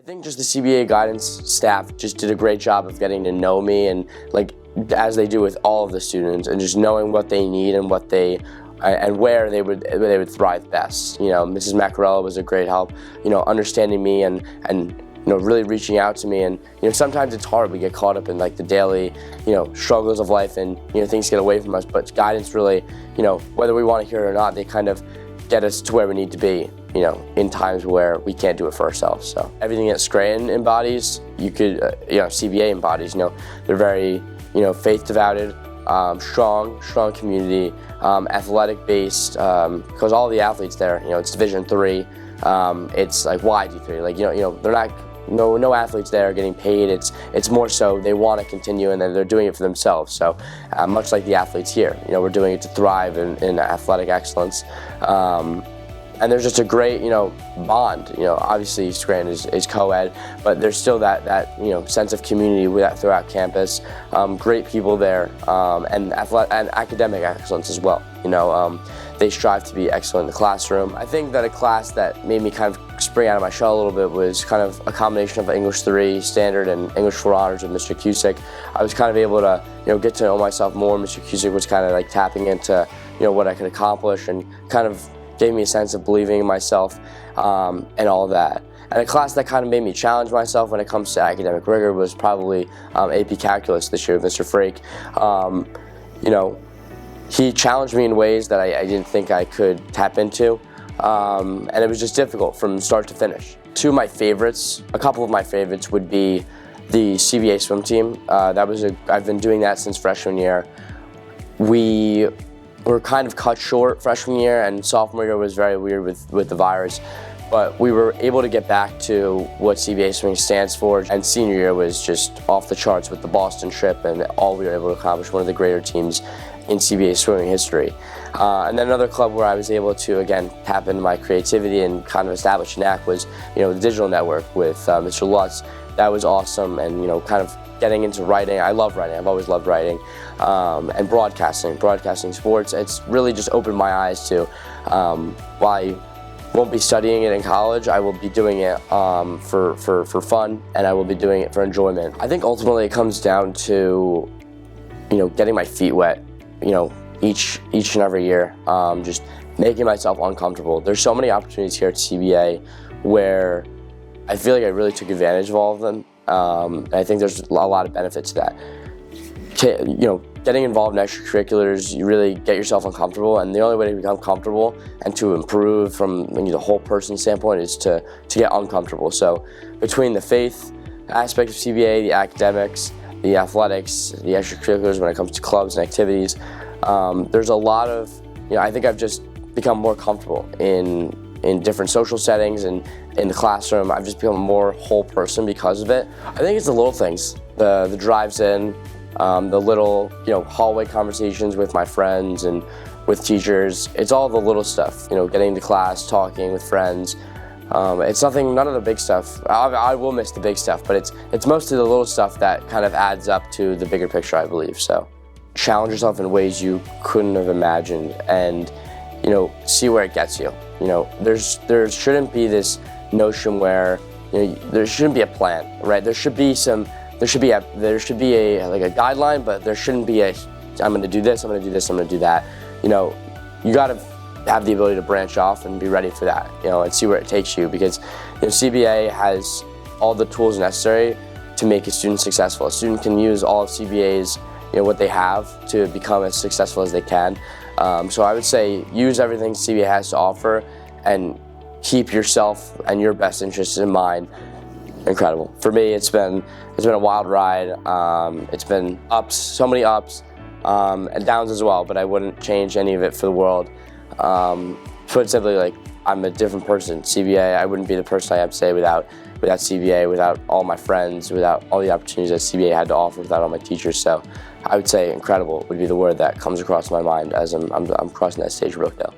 think just the CBA guidance staff just did a great job of getting to know me, and like as they do with all of the students, and just knowing what they need and what they and where they would thrive best. You know, Mrs. Macarella was a great help. You know, understanding me and you know, really reaching out to me. And you know, sometimes it's hard. We get caught up in like the daily, you know, struggles of life, and you know, things get away from us. But guidance really, you know, whether we want to hear it or not, they kind of get us to where we need to be, you know, in times where we can't do it for ourselves. So everything that Scranton embodies, you could, you know, CBA embodies. You know, they're very, you know, faith devoted, strong community, athletic based, because all the athletes there, you know, it's Division III, it's like YD3, like, you know, they're not, no athletes there are getting paid. It's more so they want to continue, and then they're doing it for themselves. So much like the athletes here, you know, we're doing it to thrive in athletic excellence. And there's just a great, you know, bond. You know, obviously Scranton is co-ed, but there's still that you know, sense of community throughout campus. Great people there, and academic excellence as well. You know, they strive to be excellent in the classroom. I think that a class that made me kind of spring out of my shell a little bit was kind of a combination of English 3 standard and English 4 honors with Mr. Cusick. I was kind of able to, you know, get to know myself more. Mr. Cusick was kind of like tapping into, you know, what I could accomplish, and kind of gave me a sense of believing in myself, and all of that. And a class that kind of made me challenge myself when it comes to academic rigor was probably AP Calculus this year with Mr. Frake. You know, he challenged me in ways that I didn't think I could tap into, and it was just difficult from start to finish. Two of my favorites, a couple of my favorites would be the CBA swim team. I've been doing that since freshman year. We were kind of cut short freshman year, and sophomore year was very weird with the virus, but we were able to get back to what CBA swimming stands for, and senior year was just off the charts with the Boston trip and all we were able to accomplish, one of the greater teams in CBA swimming history. And then another club where I was able to, again, tap into my creativity and kind of establish a knack was, you know, the digital network with Mr. Lutz. That was awesome, and you know, kind of getting into writing. I love writing. I've always loved writing, and broadcasting sports. It's really just opened my eyes to, while I won't be studying it in college, I will be doing it for fun, and I will be doing it for enjoyment. I think ultimately it comes down to, you know, getting my feet wet, you know, each and every year, just making myself uncomfortable. There's so many opportunities here at CBA where I feel like I really took advantage of all of them. I think there's a lot of benefit to that. You know, getting involved in extracurriculars, you really get yourself uncomfortable, and the only way to become comfortable and to improve from the whole person standpoint is to get uncomfortable. So between the faith aspect of CBA, the academics, the athletics, the extracurriculars when it comes to clubs and activities, there's a lot of, you know, I think I've just become more comfortable in different social settings and in the classroom. I've just become a more whole person because of it. I think it's the little things, the drives in, the little, you know, hallway conversations with my friends and with teachers. It's all the little stuff, you know, getting to class, talking with friends. It's none of the big stuff. I will miss the big stuff, but it's mostly the little stuff that kind of adds up to the bigger picture, I believe. So challenge yourself in ways you couldn't have imagined, and you know, see where it gets you. You know, there shouldn't be this notion where, you know, there shouldn't be a plan, right? There should be a like a guideline, but there shouldn't be I'm going to do this, I'm going to do this, I'm going to do that. You know, you got to have the ability to branch off and be ready for that, you know, and see where it takes you, because you know, CBA has all the tools necessary to make a student successful. A student can use all of CBA's, you know, what they have to become as successful as they can. So I would say use everything CBA has to offer and keep yourself and your best interests in mind. Incredible. For me, it's been a wild ride. It's been ups, so many ups, and downs as well, but I wouldn't change any of it for the world. Put simply, like, I'm a different person. CBA, I wouldn't be the person I am today without CBA, without all my friends, without all the opportunities that CBA had to offer, without all my teachers. So I would say incredible would be the word that comes across my mind as I'm crossing that stage of Brookdale.